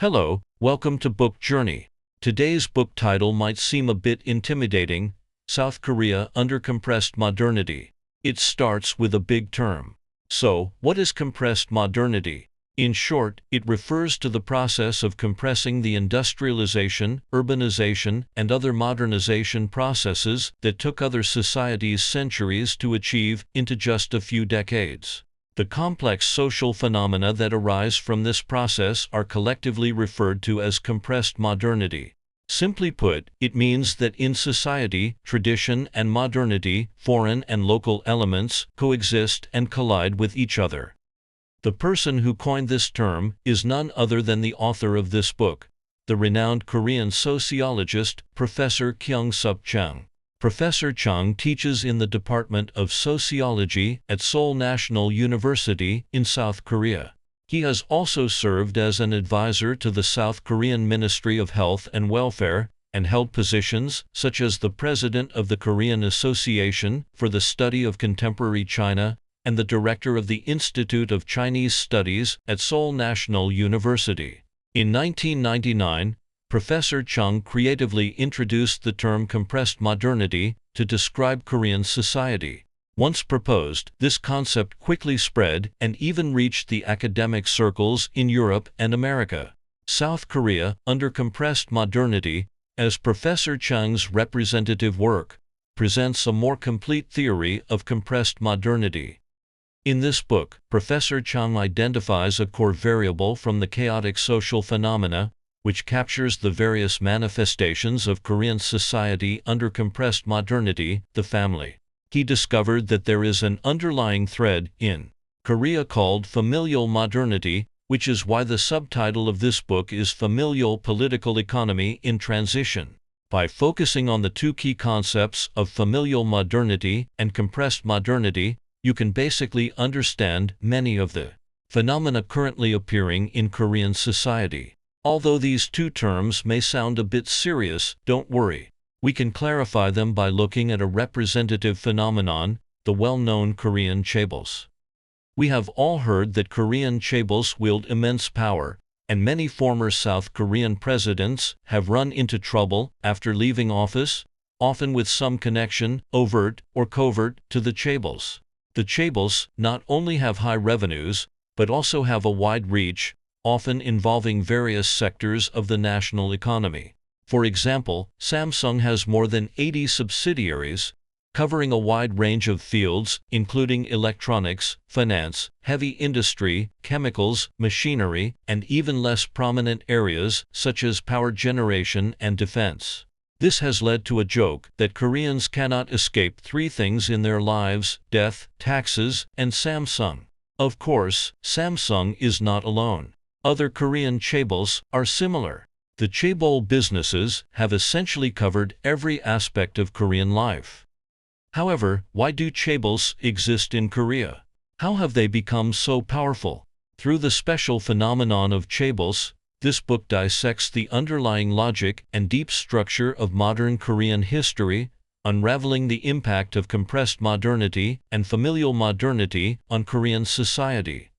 Hello, welcome to Book Journey. Today's book title might seem a bit intimidating: South Korea Under Compressed Modernity. It starts with a big term. So, what is compressed modernity? In short, it refers to the process of compressing the industrialization, urbanization, and other modernization processes that took other societies centuries to achieve into just a few decades. The complex social phenomena that arise from this process are collectively referred to as compressed modernity. Simply put, it means that in society, tradition and modernity, foreign and local elements, coexist and collide with each other. The person who coined this term is none other than the author of this book, the renowned Korean sociologist, Professor Kyung-Sup Chung. Professor Chung teaches in the Department of Sociology at Seoul National University in South Korea. He has also served as an advisor to the South Korean Ministry of Health and Welfare, and held positions such as the president of the Korean Association for the Study of Contemporary China and the director of the Institute of Chinese Studies at Seoul National University. In 1999, Professor Chung creatively introduced the term compressed modernity to describe Korean society. Once proposed, this concept quickly spread and even reached the academic circles in Europe and America. South Korea Under Compressed Modernity, as Professor Chung's representative work, presents a more complete theory of compressed modernity. In this book, Professor Chung identifies a core variable from the chaotic social phenomena, which captures the various manifestations of Korean society under compressed modernity, the family. He discovered that there is an underlying thread in Korea called familial modernity, which is why the subtitle of this book is Familial Political Economy in Transition. By focusing on the two key concepts of familial modernity and compressed modernity, you can basically understand many of the phenomena currently appearing in Korean society. Although these two terms may sound a bit serious, don't worry. We can clarify them by looking at a representative phenomenon, the well-known Korean chaebols. We have all heard that Korean chaebols wield immense power, and many former South Korean presidents have run into trouble after leaving office, often with some connection, overt or covert, to the chaebols. The chaebols not only have high revenues, but also have a wide reach, often involving various sectors of the national economy. For example, Samsung has more than 80 subsidiaries, covering a wide range of fields, including electronics, finance, heavy industry, chemicals, machinery, and even less prominent areas such as power generation and defense. This has led to a joke that Koreans cannot escape three things in their lives: death, taxes, and Samsung. Of course, Samsung is not alone. Other Korean chaebols are similar. The chaebol businesses have essentially covered every aspect of Korean life. However, why do chaebols exist in Korea? How have they become so powerful? Through the special phenomenon of chaebols, this book dissects the underlying logic and deep structure of modern Korean history, unraveling the impact of compressed modernity and familial modernity on Korean society.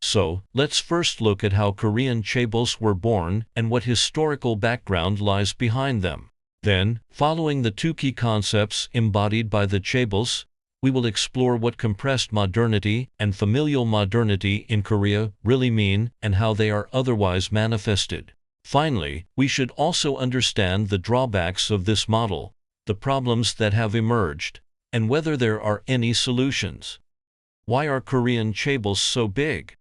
So, let's first look at how Korean chaebols were born and what historical background lies behind them. Then, following the two key concepts embodied by the chaebols, we will explore what compressed modernity and familial modernity in Korea really mean and how they are otherwise manifested. Finally, we should also understand the drawbacks of this model, the problems that have emerged, and whether there are any solutions. Why are Korean chaebols so big?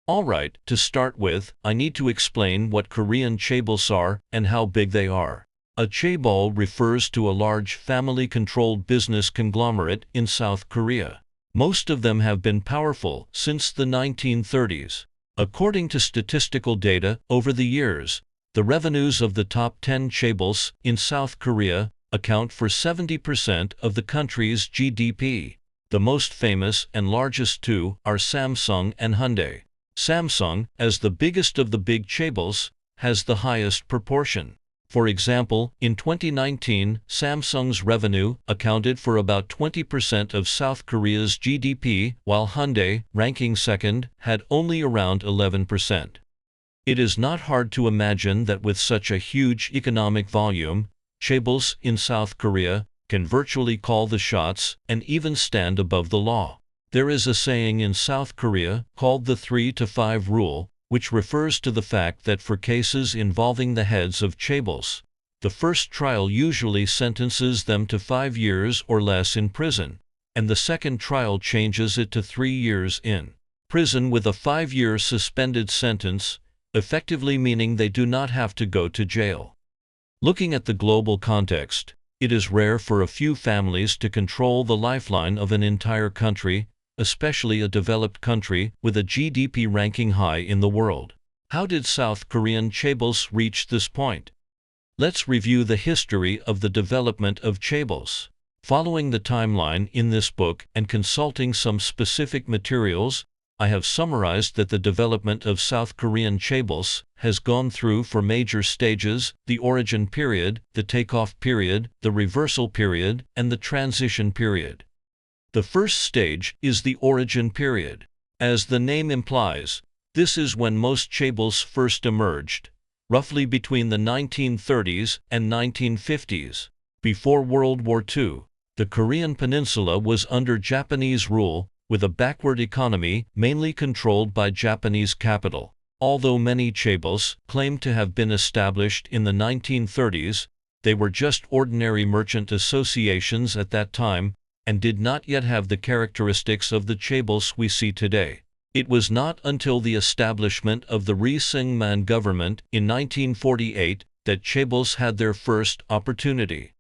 Alright, to start with, I need to explain what Korean chaebols are and how big they are. A chaebol refers to a large family-controlled business conglomerate in South Korea. Most of them have been powerful since the 1930s. According to statistical data, over the years, the revenues of the top 10 chaebols in South Korea account for 70% of the country's GDP. The most famous and largest two are Samsung and Hyundai. Samsung, as the biggest of the big chaebols, has the highest proportion. For example, in 2019, Samsung's revenue accounted for about 20% of South Korea's GDP, while Hyundai, ranking second, had only around 11%. It is not hard to imagine that with such a huge economic volume, chaebols in South Korea can virtually call the shots and even stand above the law. There is a saying in South Korea called the 3 to 5 rule, which refers to the fact that for cases involving the heads of chaebols, the first trial usually sentences them to 5 years or less in prison, and the second trial changes it to 3 years in prison with a 5-year suspended sentence, effectively meaning they do not have to go to jail. Looking at the global context, it is rare for a few families to control the lifeline of an entire country, especially a developed country with a GDP ranking high in the world. How did South Korean chaebols reach this point? Let's review the history of the development of chaebols. Following the timeline in this book and consulting some specific materials, I have summarized that the development of South Korean chaebols has gone through 4 major stages: the origin period, the takeoff period, the reversal period, and the transition period. The first stage is the origin period. As the name implies, this is when most chaebols first emerged, roughly between the 1930s and 1950s. Before World War II, the Korean peninsula was under Japanese rule, with a backward economy mainly controlled by Japanese capital. Although many chaebols claim to have been established in the 1930s, they were just ordinary merchant associations at that time, and did not yet have the characteristics of the chaebols we see today. It was not until the establishment of the Ri Sing-man government in 1948 that chaebols had their first opportunity.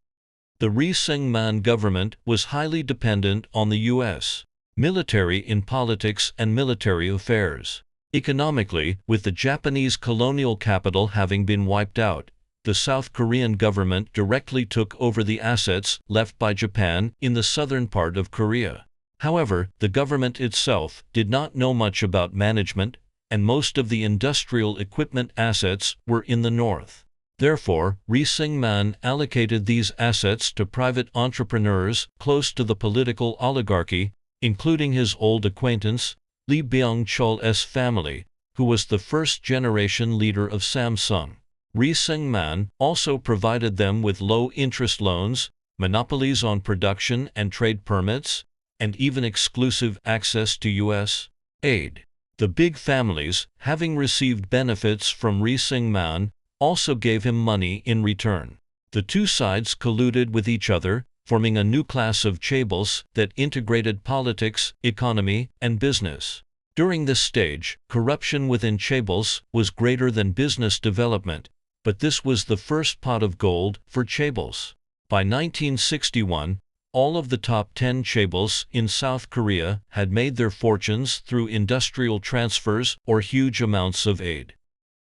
The Ri Sing-man government was highly dependent on the U.S. military in politics and military affairs. Economically, with the Japanese colonial capital having been wiped out, the South Korean government directly took over the assets left by Japan in the southern part of Korea. However, the government itself did not know much about management, and most of the industrial equipment assets were in the north. Therefore, Ri Sing-man allocated these assets to private entrepreneurs close to the political oligarchy, including his old acquaintance, Lee Byung-chul's family, who was the first-generation leader of Samsung. Ri Sing-man also provided them with low-interest loans, monopolies on production and trade permits, and even exclusive access to U.S. aid. The big families, having received benefits from Ri Sing-man, also gave him money in return. The two sides colluded with each other, forming a new class of chaebols that integrated politics, economy, and business. During this stage, corruption within chaebols was greater than business development, but this was the first pot of gold for chaebols. By 1961, all of the top 10 chaebols in South Korea had made their fortunes through industrial transfers or huge amounts of aid.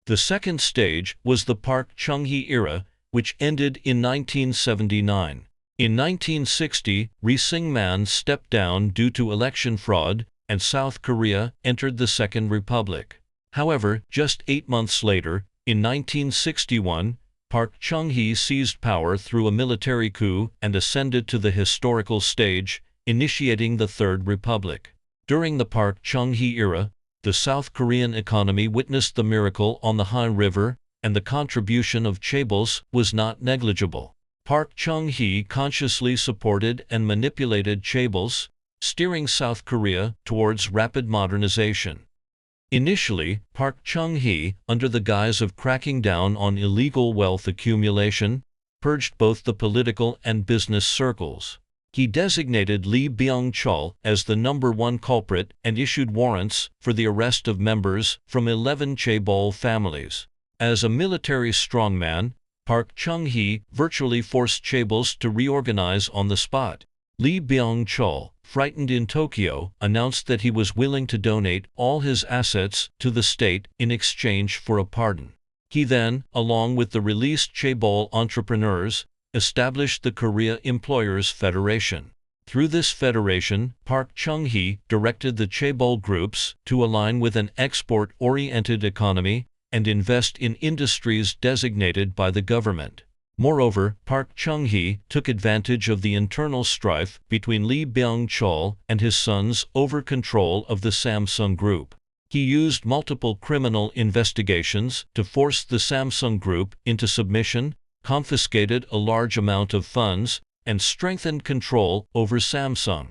The second stage was the Park Chung-hee era, which ended in 1979. In 1960, Ri Sing-man stepped down due to election fraud, and South Korea entered the Second Republic. However, just 8 months later, in 1961, Park Chung-hee seized power through a military coup and ascended to the historical stage, initiating the Third Republic. During the Park Chung-hee era, the South Korean economy witnessed the miracle on the Han River, and the contribution of chaebols was not negligible. Park Chung-hee consciously supported and manipulated chaebols, steering South Korea towards rapid modernization. Initially, Park Chung-hee, under the guise of cracking down on illegal wealth accumulation, purged both the political and business circles. He designated Lee Byung-chul as the #1 culprit and issued warrants for the arrest of members from 11 chaebol families. As a military strongman, Park Chung-hee virtually forced chaebols to reorganize on the spot. Lee Byung-chul, frightened in Tokyo, announced that he was willing to donate all his assets to the state in exchange for a pardon. He then, along with the released chaebol entrepreneurs, established the Korea Employers Federation. Through this federation, Park Chung-hee directed the chaebol groups to align with an export-oriented economy and invest in industries designated by the government. Moreover, Park Chung-hee took advantage of the internal strife between Lee Byung-chul and his sons over control of the Samsung Group. He used multiple criminal investigations to force the Samsung Group into submission, confiscated a large amount of funds, and strengthened control over Samsung.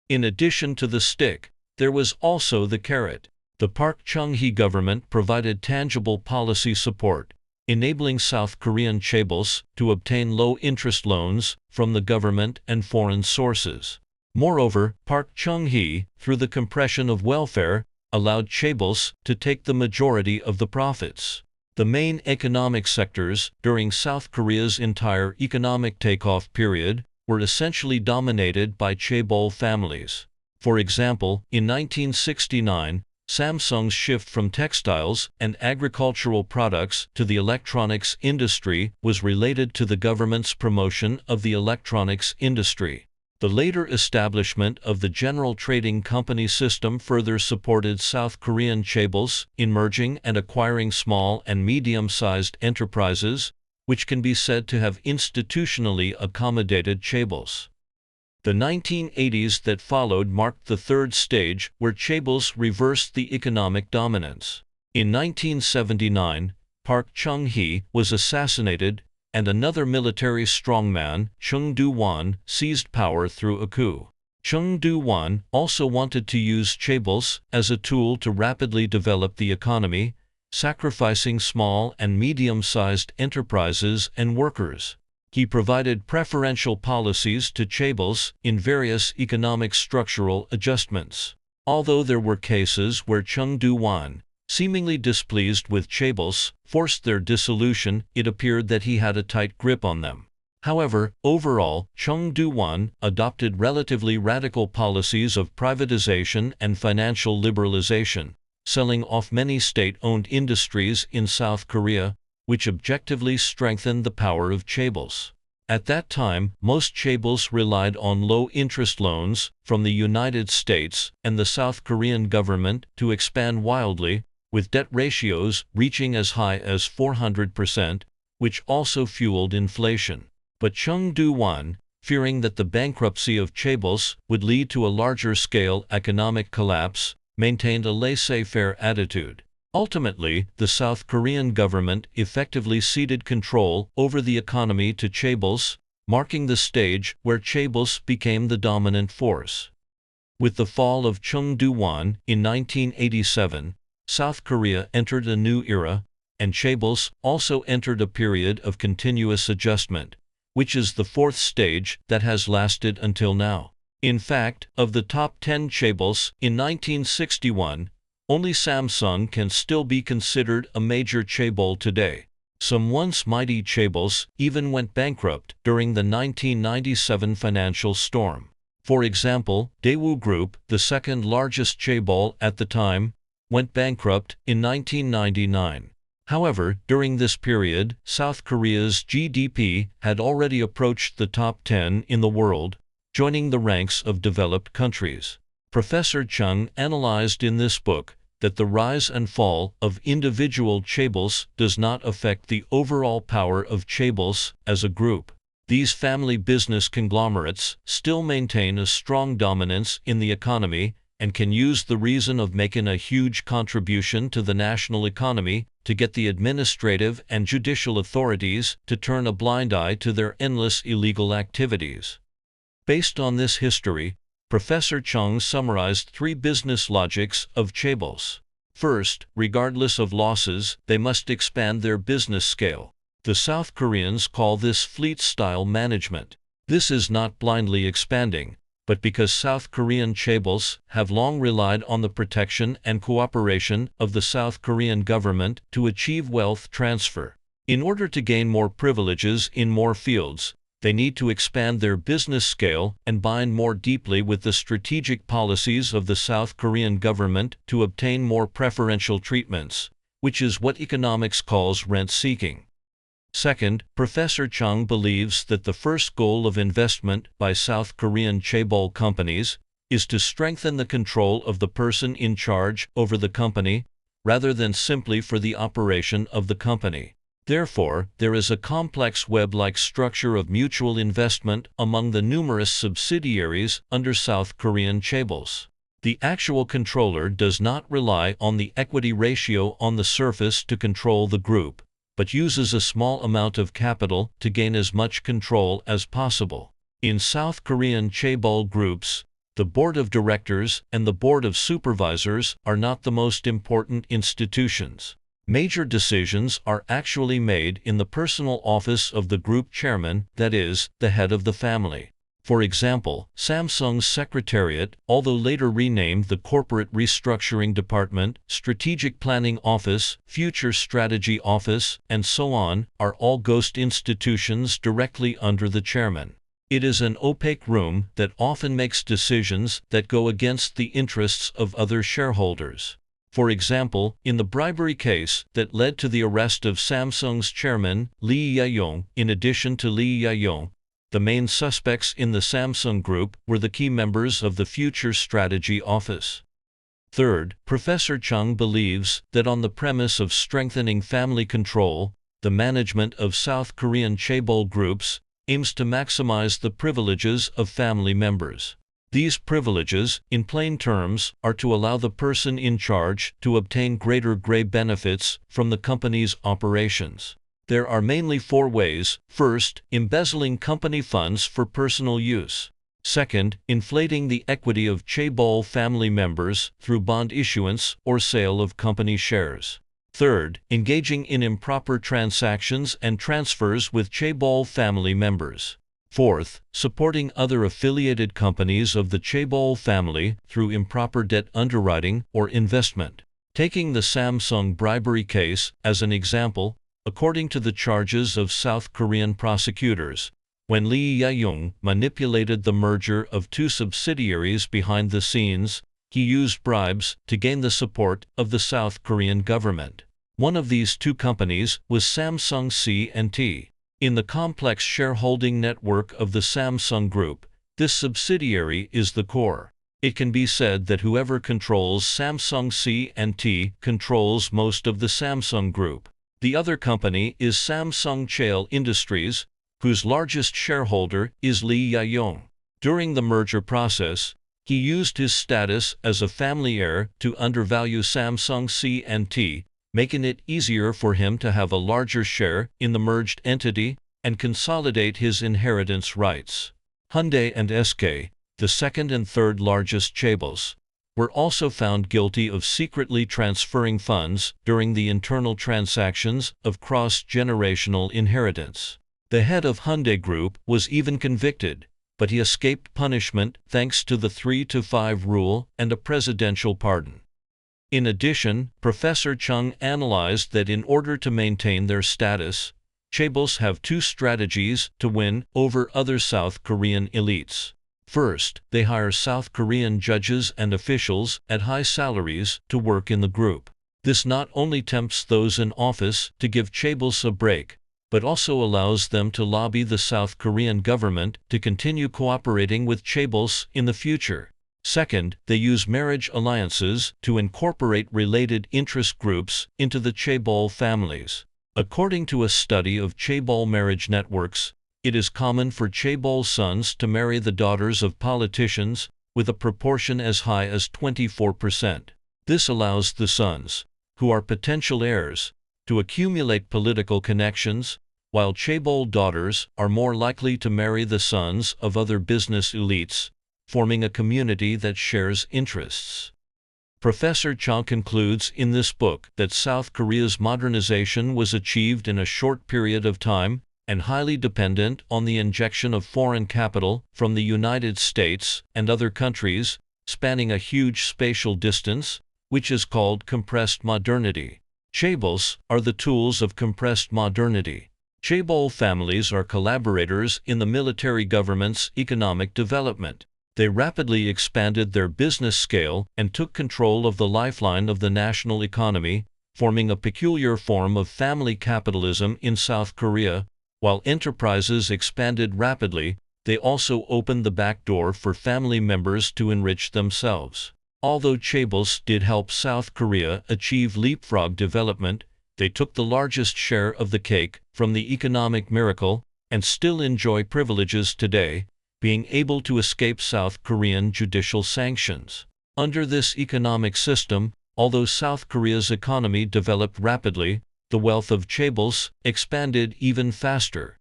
In addition to the stick, there was also the carrot. The Park Chung-hee government provided tangible policy support, enabling South Korean chaebols to obtain low-interest loans from the government and foreign sources. Moreover, Park Chung-hee, through the compression of welfare, allowed chaebols to take the majority of the profits. The main economic sectors during South Korea's entire economic takeoff period were essentially dominated by chaebol families. For example, in 1969, Samsung's shift from textiles and agricultural products to the electronics industry was related to the government's promotion of the electronics industry. The later establishment of the general trading company system further supported South Korean chaebols in merging and acquiring small and medium-sized enterprises, which can be said to have institutionally accommodated chaebols. The 1980s that followed marked the third stage where chaebols reversed the economic dominance. In 1979, Park Chung-hee was assassinated, and another military strongman, Chung Do-won, seized power through a coup. Chung Do-won also wanted to use chaebols as a tool to rapidly develop the economy, sacrificing small and medium-sized enterprises and workers. He provided preferential policies to chaebols in various economic structural adjustments. Although there were cases where Chung Do-won, seemingly displeased with chaebols, forced their dissolution, it appeared that he had a tight grip on them. However, overall, Chung Do-won adopted relatively radical policies of privatization and financial liberalization, selling off many state-owned industries in South Korea, which objectively strengthened the power of chaebols. At that time, most chaebols relied on low-interest loans from the United States and the South Korean government to expand wildly, with debt ratios reaching as high as 400%, which also fueled inflation. But Chung Do-won, fearing that the bankruptcy of chaebols would lead to a larger-scale economic collapse, maintained a laissez-faire attitude. Ultimately, the South Korean government effectively ceded control over the economy to chaebols, marking the stage where chaebols became the dominant force. With the fall of Chung Do-won in 1987, South Korea entered a new era, and chaebols also entered a period of continuous adjustment, which is the fourth stage that has lasted until now. In fact, of the top 10 chaebols in 1961, only Samsung can still be considered a major chaebol today. Some once mighty chaebols even went bankrupt during the 1997 financial storm. For example, Daewoo Group, the second largest chaebol at the time, went bankrupt in 1999. However, during this period, South Korea's GDP had already approached the top 10 in the world, joining the ranks of developed countries. Professor Chung analyzed in this book that the rise and fall of individual chaebols does not affect the overall power of chaebols as a group. These family business conglomerates still maintain a strong dominance in the economy and can use the reason of making a huge contribution to the national economy to get the administrative and judicial authorities to turn a blind eye to their endless illegal activities. Based on this history, Professor Chung summarized 3 business logics of chaebols. First, regardless of losses, they must expand their business scale. The South Koreans call this fleet-style management. This is not blindly expanding, but because South Korean chaebols have long relied on the protection and cooperation of the South Korean government to achieve wealth transfer. In order to gain more privileges in more fields, they need to expand their business scale and bind more deeply with the strategic policies of the South Korean government to obtain more preferential treatments, which is what economics calls rent-seeking. Second, Professor Chung believes that the first goal of investment by South Korean chaebol companies is to strengthen the control of the person in charge over the company, rather than simply for the operation of the company. Therefore, there is a complex web-like structure of mutual investment among the numerous subsidiaries under South Korean chaebols. The actual controller does not rely on the equity ratio on the surface to control the group, but uses a small amount of capital to gain as much control as possible. In South Korean chaebol groups, the board of directors and the board of supervisors are not the most important institutions. Major decisions are actually made in the personal office of the group chairman, that is, the head of the family. For example, Samsung's Secretariat, although later renamed the Corporate Restructuring Department, Strategic Planning Office, Future Strategy Office, and so on, are all ghost institutions directly under the chairman. It is an opaque room that often makes decisions that go against the interests of other shareholders. For example, in the bribery case that led to the arrest of Samsung's chairman, Lee Jae-yong, in addition to Lee Jae-yong, the main suspects in the Samsung Group were the key members of the Future Strategy Office. Third, Professor Chung believes that on the premise of strengthening family control, the management of South Korean chaebol groups aims to maximize the privileges of family members. These privileges, in plain terms, are to allow the person in charge to obtain greater gray benefits from the company's operations. There are mainly four ways. First, embezzling company funds for personal use. Second, inflating the equity of chaebol family members through bond issuance or sale of company shares. Third, engaging in improper transactions and transfers with chaebol family members. Fourth, supporting other affiliated companies of the chaebol family through improper debt underwriting or investment. Taking the Samsung bribery case as an example, according to the charges of South Korean prosecutors, when Lee Jae-yong manipulated the merger of two subsidiaries behind the scenes, he used bribes to gain the support of the South Korean government. One of these two companies was Samsung C&T. In the complex shareholding network of the Samsung Group, this subsidiary is the core. It can be said that whoever controls Samsung C&T controls most of the Samsung Group. The other company is Samsung Chael Industries, whose largest shareholder is Lee Jae-yong. During the merger process, he used his status as a family heir to undervalue Samsung C&T, making it easier for him to have a larger share in the merged entity and consolidate his inheritance rights. Hyundai and SK, the second and third largest chaebols, were also found guilty of secretly transferring funds during the internal transactions of cross-generational inheritance. The head of Hyundai Group was even convicted, but he escaped punishment thanks to the 3-to-5 rule and a presidential pardon. In addition, Professor Chung analyzed that in order to maintain their status, chaebols have two strategies to win over other South Korean elites. First, they hire South Korean judges and officials at high salaries to work in the group. This not only tempts those in office to give chaebols a break, but also allows them to lobby the South Korean government to continue cooperating with chaebols in the future. Second, they use marriage alliances to incorporate related interest groups into the chaebol families. According to a study of chaebol marriage networks, it is common for chaebol sons to marry the daughters of politicians, with a proportion as high as 24%. This allows the sons, who are potential heirs, to accumulate political connections, while chaebol daughters are more likely to marry the sons of other business elites, forming a community that shares interests. Professor Chung concludes in this book that South Korea's modernization was achieved in a short period of time and highly dependent on the injection of foreign capital from the United States and other countries, spanning a huge spatial distance, which is called compressed modernity. Chaebols are the tools of compressed modernity. Chaebol families are collaborators in the military government's economic development. They rapidly expanded their business scale and took control of the lifeline of the national economy, forming a peculiar form of family capitalism in South Korea. While enterprises expanded rapidly, they also opened the back door for family members to enrich themselves. Although chaebols did help South Korea achieve leapfrog development, they took the largest share of the cake from the economic miracle and still enjoy privileges today, being able to escape South Korean judicial sanctions. Under this economic system, although South Korea's economy developed rapidly, the wealth of chaebols expanded even faster.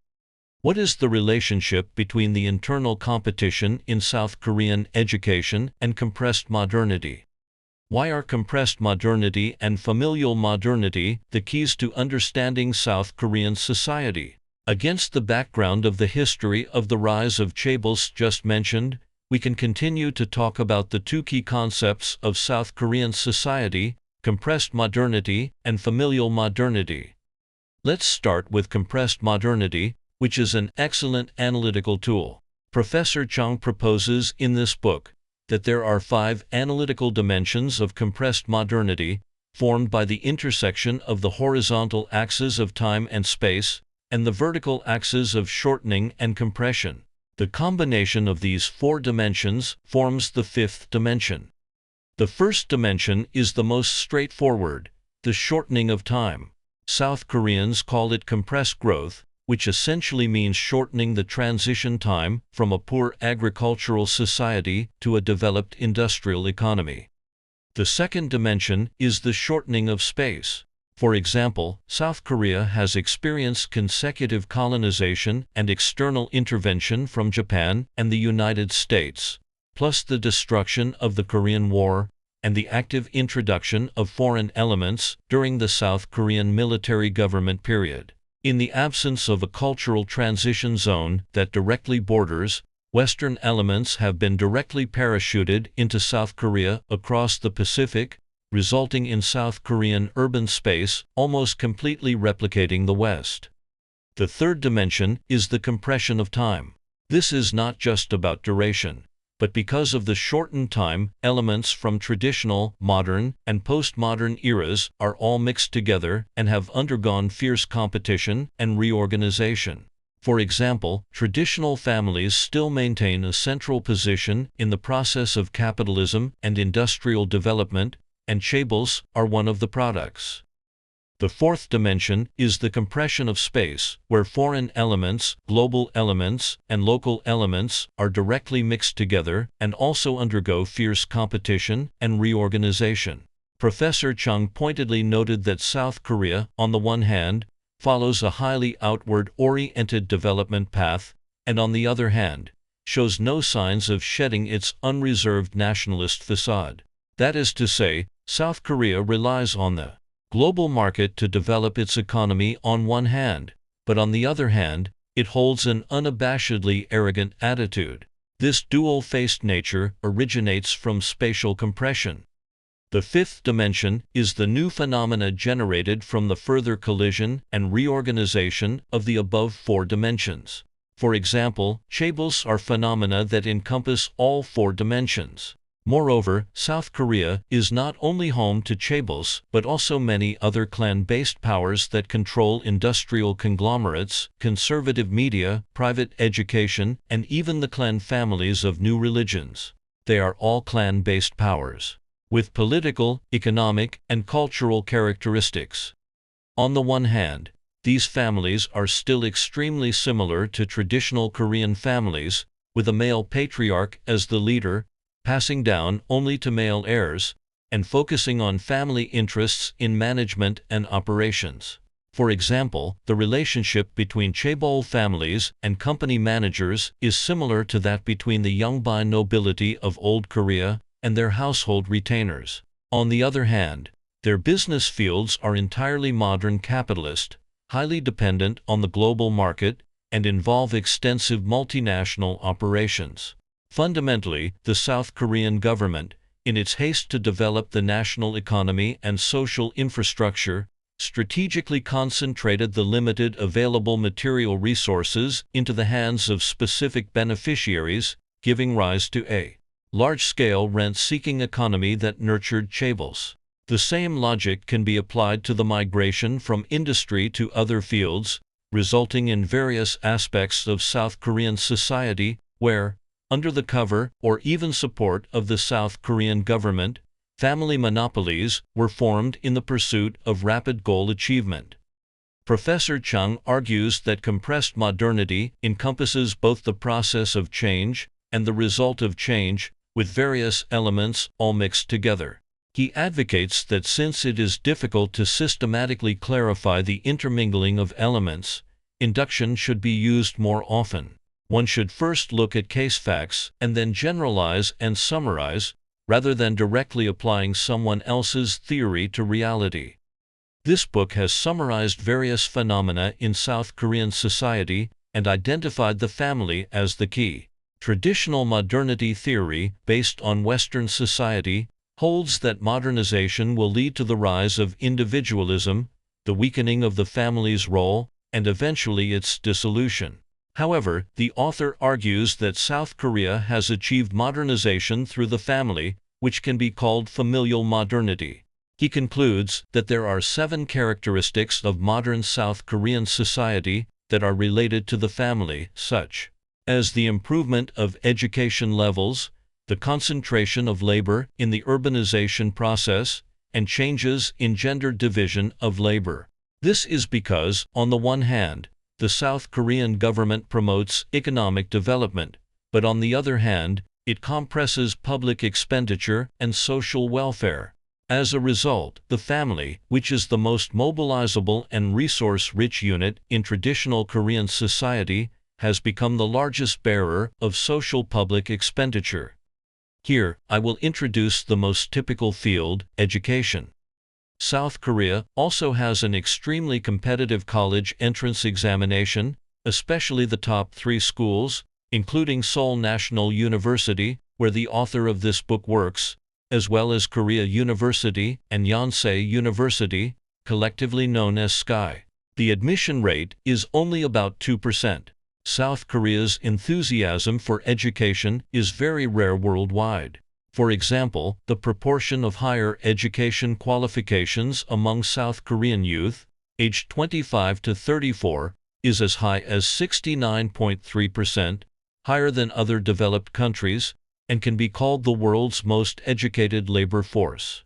What is the relationship between the internal competition in South Korean education and compressed modernity? Why are compressed modernity and familial modernity the keys to understanding South Korean society? Against the background of the history of the rise of chaebols just mentioned, we can continue to talk about the two key concepts of South Korean society, compressed modernity and familial modernity. Let's start with compressed modernity, which is an excellent analytical tool. Professor Chung proposes in this book that there are 5 analytical dimensions of compressed modernity, formed by the intersection of the horizontal axes of time and space, and the vertical axes of shortening and compression. The combination of these 4 dimensions forms the 5th dimension. The first dimension is the most straightforward, the shortening of time. South Koreans call it compressed growth, which essentially means shortening the transition time from a poor agricultural society to a developed industrial economy. The second dimension is the shortening of space. For example, South Korea has experienced consecutive colonization and external intervention from Japan and the United States, plus the destruction of the Korean War and the active introduction of foreign elements during the South Korean military government period. In the absence of a cultural transition zone that directly borders, Western elements have been directly parachuted into South Korea across the Pacific, resulting in South Korean urban space almost completely replicating the West. The third dimension is the compression of time. This is not just about duration, but because of the shortened time, elements from traditional, modern, and postmodern eras are all mixed together and have undergone fierce competition and reorganization. For example, traditional families still maintain a central position in the process of capitalism and industrial development, and chaebols are one of the products. The fourth dimension is the compression of space, where foreign elements, global elements, and local elements are directly mixed together and also undergo fierce competition and reorganization. Professor Chung pointedly noted that South Korea, on the one hand, follows a highly outward-oriented development path, and on the other hand, shows no signs of shedding its unreserved nationalist facade. That is to say, South Korea relies on the global market to develop its economy on one hand, but on the other hand, it holds an unabashedly arrogant attitude. This dual-faced nature originates from spatial compression. The fifth dimension is the new phenomena generated from the further collision and reorganization of the above 4 dimensions. For example, chaebols are phenomena that encompass all 4 dimensions. Moreover, South Korea is not only home to chaebols but also many other clan-based powers that control industrial conglomerates, conservative media, private education, and even the clan families of new religions. They are all clan-based powers, with political, economic, and cultural characteristics. On the one hand, these families are still extremely similar to traditional Korean families, with a male patriarch as the leader, passing down only to male heirs, and focusing on family interests in management and operations. For example, the relationship between chaebol families and company managers is similar to that between the Yongbyon nobility of Old Korea and their household retainers. On the other hand, their business fields are entirely modern capitalist, highly dependent on the global market, and involve extensive multinational operations. Fundamentally, the South Korean government, in its haste to develop the national economy and social infrastructure, strategically concentrated the limited available material resources into the hands of specific beneficiaries, giving rise to a large-scale rent-seeking economy that nurtured chaebols. The same logic can be applied to the migration from industry to other fields, resulting in various aspects of South Korean society where, under the cover or even support of the South Korean government, family monopolies were formed in the pursuit of rapid goal achievement. Professor Chung argues that compressed modernity encompasses both the process of change and the result of change, with various elements all mixed together. He advocates that since it is difficult to systematically clarify the intermingling of elements, induction should be used more often. One should first look at case facts and then generalize and summarize, rather than directly applying someone else's theory to reality. This book has summarized various phenomena in South Korean society and identified the family as the key. Traditional modernity theory, based on Western society, holds that modernization will lead to the rise of individualism, the weakening of the family's role, and eventually its dissolution. However, the author argues that South Korea has achieved modernization through the family, which can be called familial modernity. He concludes that there are 7 characteristics of modern South Korean society that are related to the family, such as the improvement of education levels, the concentration of labor in the urbanization process, and changes in gender division of labor. This is because, on the one hand, the South Korean government promotes economic development, but on the other hand, it compresses public expenditure and social welfare. As a result, the family, which is the most mobilizable and resource-rich unit in traditional Korean society, has become the largest bearer of social public expenditure. Here, I will introduce the most typical field, education. South Korea also has an extremely competitive college entrance examination, especially the top 3 schools, including Seoul National University, where the author of this book works, as well as Korea University and Yonsei University, collectively known as SKY. The admission rate is only about 2%. South Korea's enthusiasm for education is very rare worldwide. For example, the proportion of higher education qualifications among South Korean youth, aged 25 to 34, is as high as 69.3%, higher than other developed countries, and can be called the world's most educated labor force.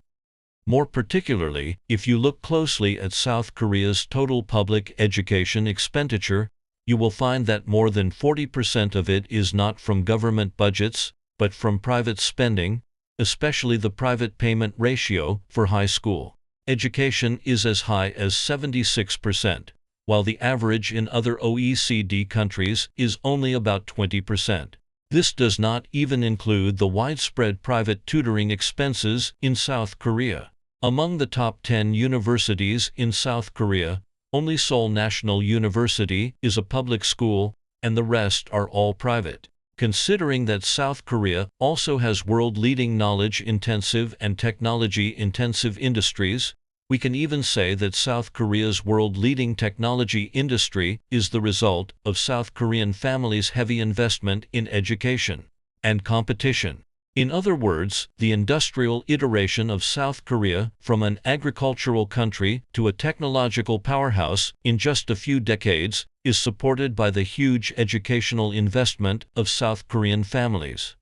More particularly, if you look closely at South Korea's total public education expenditure, you will find that more than 40% of it is not from government budgets, but from private spending, especially the private payment ratio for high school education is as high as 76%, while the average in other OECD countries is only about 20%. This does not even include the widespread private tutoring expenses in South Korea. Among the top 10 universities in South Korea, only Seoul National University is a public school, and the rest are all private. Considering that South Korea also has world-leading knowledge-intensive and technology-intensive industries, we can even say that South Korea's world-leading technology industry is the result of South Korean families' heavy investment in education and competition. In other words, the industrial iteration of South Korea from an agricultural country to a technological powerhouse in just a few decades is supported by the huge educational investment of South Korean families.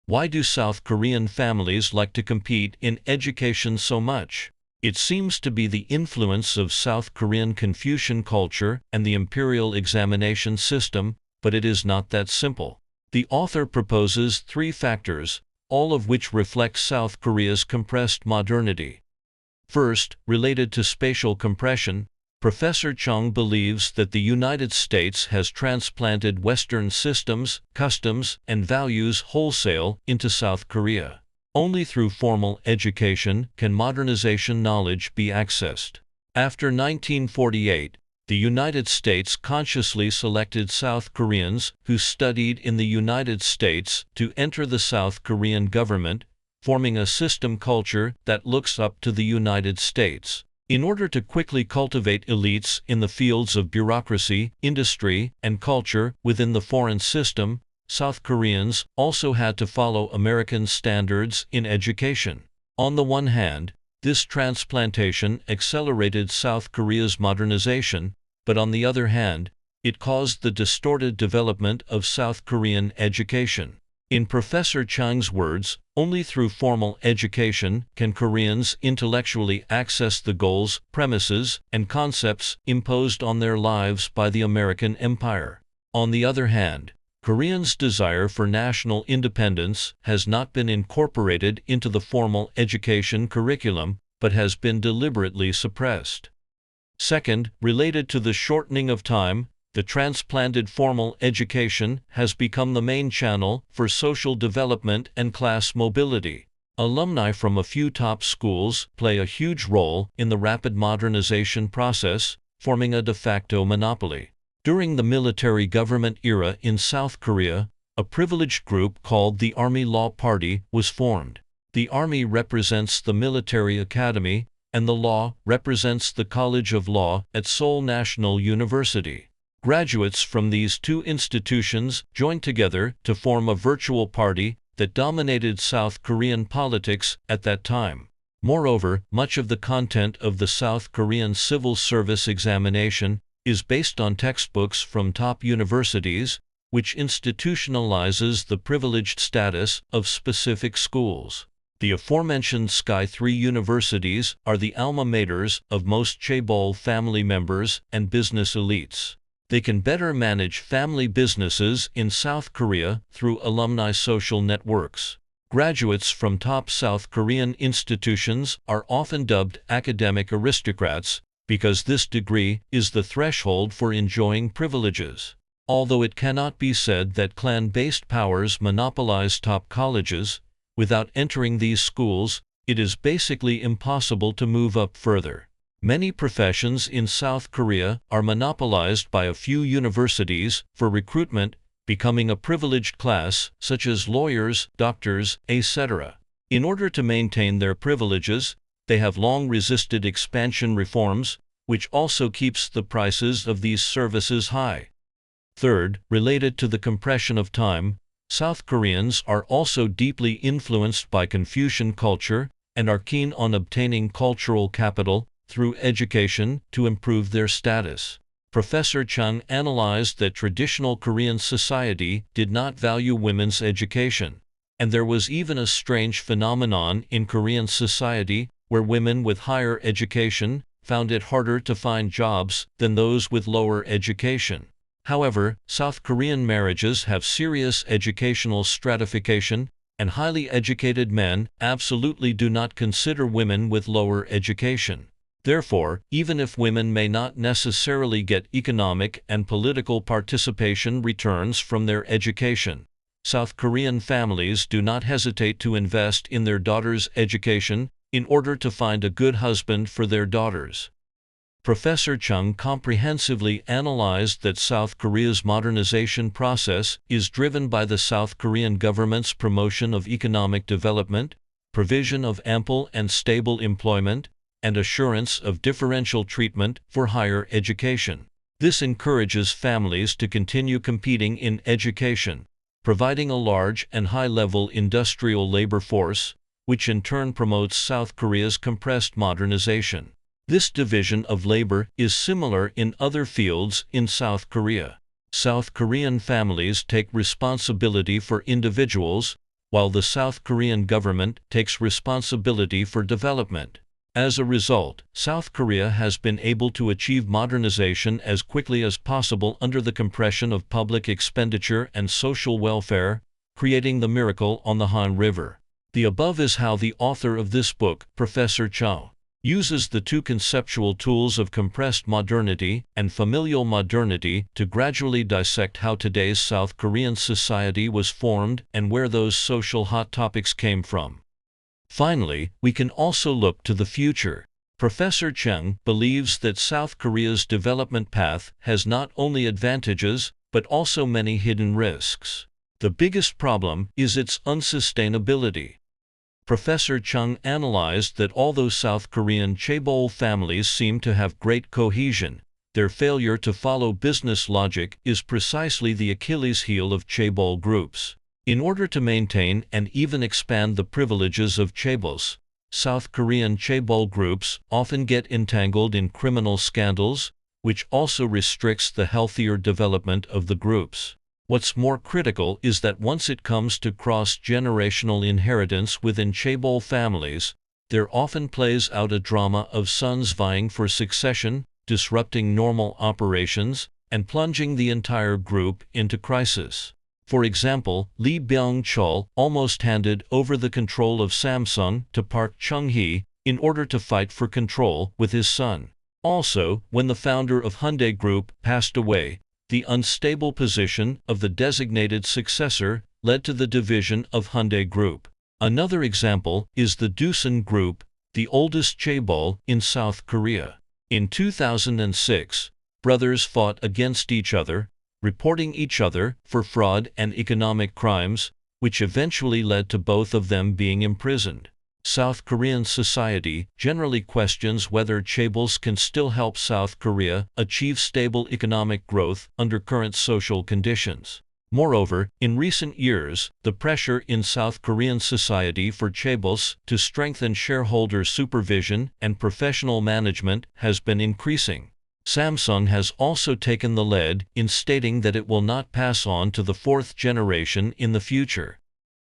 Why do South Korean families like to compete in education so much? It seems to be the influence of South Korean Confucian culture and the imperial examination system, but it is not that simple. The author proposes 3 factors, all of which reflect South Korea's compressed modernity. First, related to spatial compression, Professor Chung believes that the United States has transplanted Western systems, customs, and values wholesale into South Korea. Only through formal education can modernization knowledge be accessed. After 1948, the United States consciously selected South Koreans who studied in the United States to enter the South Korean government, forming a system culture that looks up to the United States. In order to quickly cultivate elites in the fields of bureaucracy, industry, and culture within the foreign system, South Koreans also had to follow American standards in education. On the one hand, this transplantation accelerated South Korea's modernization, but on the other hand, it caused the distorted development of South Korean education. In Professor Chang's words, only through formal education can Koreans intellectually access the goals, premises, and concepts imposed on their lives by the American empire. On the other hand, Koreans' desire for national independence has not been incorporated into the formal education curriculum, but has been deliberately suppressed. Second, related to the shortening of time, the transplanted formal education has become the main channel for social development and class mobility. Alumni from a few top schools play a huge role in the rapid modernization process, forming a de facto monopoly. During the military government era in South Korea, a privileged group called the Army Law Party was formed. The Army represents the military academy, and the law represents the College of Law at Seoul National University. Graduates from these two institutions joined together to form a virtual party that dominated South Korean politics at that time. Moreover, much of the content of the South Korean civil service examination is based on textbooks from top universities, which institutionalizes the privileged status of specific schools. The aforementioned Sky 3 universities are the alma maters of most chaebol family members and business elites. They can better manage family businesses in South Korea through alumni social networks. Graduates from top South Korean institutions are often dubbed academic aristocrats because this degree is the threshold for enjoying privileges. Although it cannot be said that clan-based powers monopolize top colleges, without entering these schools, it is basically impossible to move up further. Many professions in South Korea are monopolized by a few universities for recruitment, becoming a privileged class, such as lawyers, doctors, etc. In order to maintain their privileges, they have long resisted expansion reforms, which also keeps the prices of these services high. Third, related to the compression of time, South Koreans are also deeply influenced by Confucian culture and are keen on obtaining cultural capital through education to improve their status. Professor Chung analyzed that traditional Korean society did not value women's education, and there was even a strange phenomenon in Korean society where women with higher education found it harder to find jobs than those with lower education. However, South Korean marriages have serious educational stratification, and highly educated men absolutely do not consider women with lower education. Therefore, even if women may not necessarily get economic and political participation returns from their education, South Korean families do not hesitate to invest in their daughters' education in order to find a good husband for their daughters. Professor Chung comprehensively analyzed that South Korea's modernization process is driven by the South Korean government's promotion of economic development, provision of ample and stable employment, and assurance of differential treatment for higher education. This encourages families to continue competing in education, providing a large and high-level industrial labor force, which in turn promotes South Korea's compressed modernization. This division of labor is similar in other fields in South Korea. South Korean families take responsibility for individuals, while the South Korean government takes responsibility for development. As a result, South Korea has been able to achieve modernization as quickly as possible under the compression of public expenditure and social welfare, creating the miracle on the Han River. The above is how the author of this book, Professor Chow, uses the two conceptual tools of compressed modernity and familial modernity to gradually dissect how today's South Korean society was formed and where those social hot topics came from. Finally, we can also look to the future. Professor Chung believes that South Korea's development path has not only advantages, but also many hidden risks. The biggest problem is its unsustainability. Professor Chung analyzed that although South Korean chaebol families seem to have great cohesion, their failure to follow business logic is precisely the Achilles heel of chaebol groups. In order to maintain and even expand the privileges of chaebols, South Korean chaebol groups often get entangled in criminal scandals, which also restricts the healthier development of the groups. What's more critical is that once it comes to cross-generational inheritance within chaebol families, there often plays out a drama of sons vying for succession, disrupting normal operations, and plunging the entire group into crisis. For example, Lee Byung-chul almost handed over the control of Samsung to Park Chung-hee in order to fight for control with his son. Also, when the founder of Hyundai Group passed away, the unstable position of the designated successor led to the division of Hyundai Group. Another example is the Doosan Group, the oldest chaebol in South Korea. In 2006, brothers fought against each other, reporting each other for fraud and economic crimes, which eventually led to both of them being imprisoned. South Korean society generally questions whether chaebols can still help South Korea achieve stable economic growth under current social conditions. Moreover, in recent years, the pressure in South Korean society for chaebols to strengthen shareholder supervision and professional management has been increasing. Samsung has also taken the lead in stating that it will not pass on to the fourth generation in the future.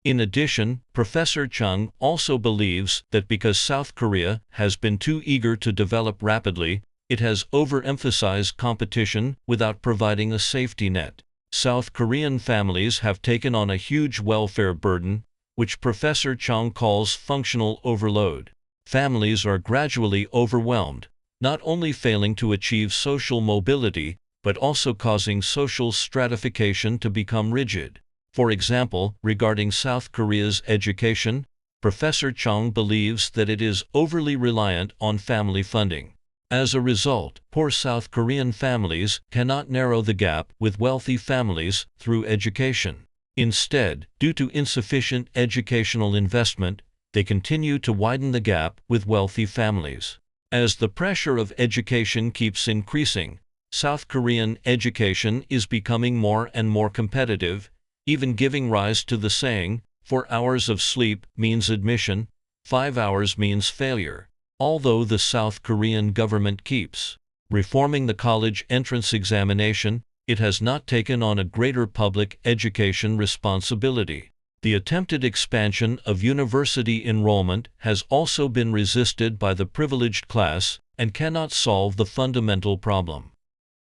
In addition, Professor Chung also believes that because South Korea has been too eager to develop rapidly, it has overemphasized competition without providing a safety net. South Korean families have taken on a huge welfare burden, which Professor Chung calls functional overload. Families are gradually overwhelmed, not only failing to achieve social mobility, but also causing social stratification to become rigid. For example, regarding South Korea's education, Professor Chung believes that it is overly reliant on family funding. As a result, poor South Korean families cannot narrow the gap with wealthy families through education. Instead, due to insufficient educational investment, they continue to widen the gap with wealthy families. As the pressure of education keeps increasing, South Korean education is becoming more and more competitive, even giving rise to the saying, 4 hours of sleep means admission, 5 hours means failure. Although the South Korean government keeps reforming the college entrance examination, it has not taken on a greater public education responsibility. The attempted expansion of university enrollment has also been resisted by the privileged class and cannot solve the fundamental problem.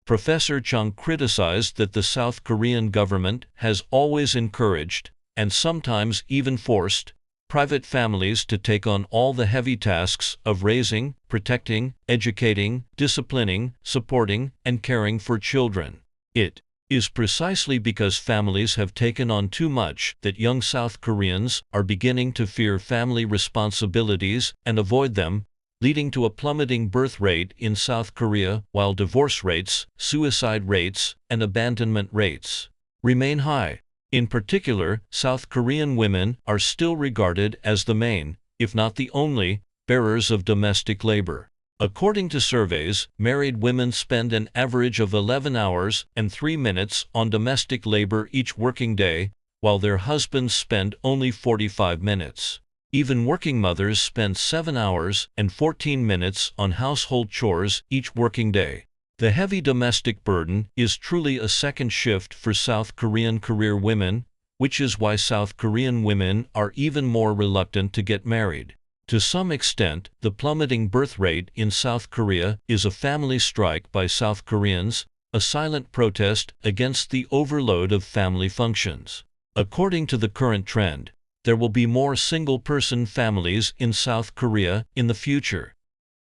Professor Chung criticized that the South Korean government has always encouraged, and sometimes even forced, private families to take on all the heavy tasks of raising, protecting, educating, disciplining, supporting, and caring for children. It is precisely because families have taken on too much that young South Koreans are beginning to fear family responsibilities and avoid them, leading to a plummeting birth rate in South Korea, while divorce rates, suicide rates, and abandonment rates remain high. In particular, South Korean women are still regarded as the main, if not the only, bearers of domestic labor. According to surveys, married women spend an average of 11 hours and 3 minutes on domestic labor each working day, while their husbands spend only 45 minutes. Even working mothers spend 7 hours and 14 minutes on household chores each working day. The heavy domestic burden is truly a second shift for South Korean career women, which is why South Korean women are even more reluctant to get married. To some extent, the plummeting birth rate in South Korea is a family strike by South Koreans, a silent protest against the overload of family functions. According to the current trend, there will be more single-person families in South Korea in the future.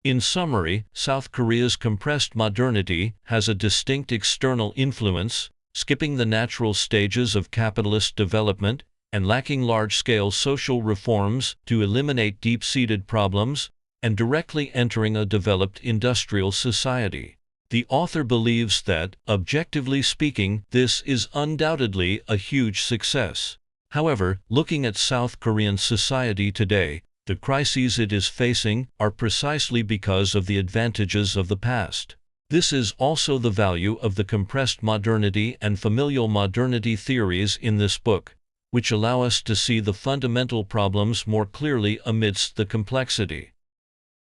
In summary, South Korea's compressed modernity has a distinct external influence, skipping the natural stages of capitalist development and lacking large-scale social reforms to eliminate deep-seated problems, and directly entering a developed industrial society. The author believes that, objectively speaking, this is undoubtedly a huge success. However, looking at South Korean society today, the crises it is facing are precisely because of the advantages of the past. This is also the value of the compressed modernity and familial modernity theories in this book, which allow us to see the fundamental problems more clearly amidst the complexity.